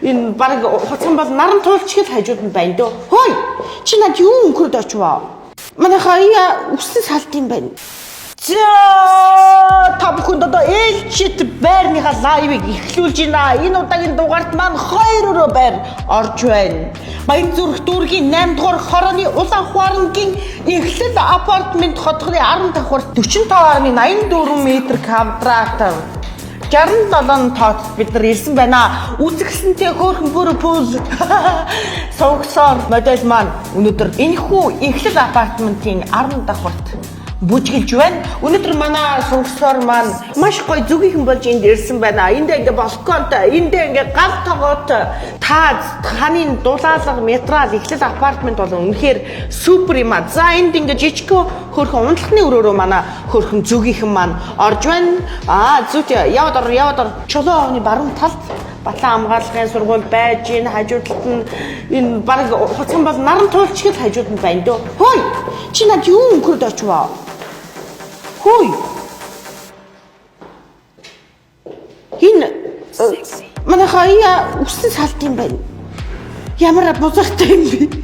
Энэ баг хоцгон бол наран туулчгал хажууд нь байна дөө. Хөөе. Чи над юу өнгөрөд очваа? Манай хаяа үссэн салт юм байна. За та бүхэнд одоо ээлжит байрныхаа лайвыг эхлүүлж байна. Энэ удаагийн дугаарт маань 2 өрөө байр орж байна. Баянзүрх дүүргийн 8 дугаар хорооны Улаанхуарангийн эхлэл апартмент хотгорын 10 давхар 45.84 м квадрат 67 тооц бид нар ирсэн байна. Үзэгсэнтэй хөөрхөн бүр пүүл сувгсоор модель маань өнөөдөр энэхүү эхлэл апартментийн 10 давхарт бүжгэлж байна. Өнөөдөр манай сувгсоор маань маш гоё зүгийнхэн болж энд ирсэн байна. Энд ингээ балконтой, энд ингээ гал тогоотой таны дулаалга метрал эхлэл апартмент бол үнэхээр супер юм а. За энд ингээ жижигхэн хөрхөн унтлахны өрөөрөө манай хөрхөн зүгийнхэн маань орж байна. Зүг яваад ор чулуу овны баруун талд Батлан хамгааллын сургууль байж энэ хажууд нь энэ баг хоцгон бол наран туулчгал хажууд нь байна дөө. Хөөе. Чи над юу өнгөрөд очваа? Хөөе. Энэ манай хаяа үссэн салт юм байна. Ямар бузартай юм бэ?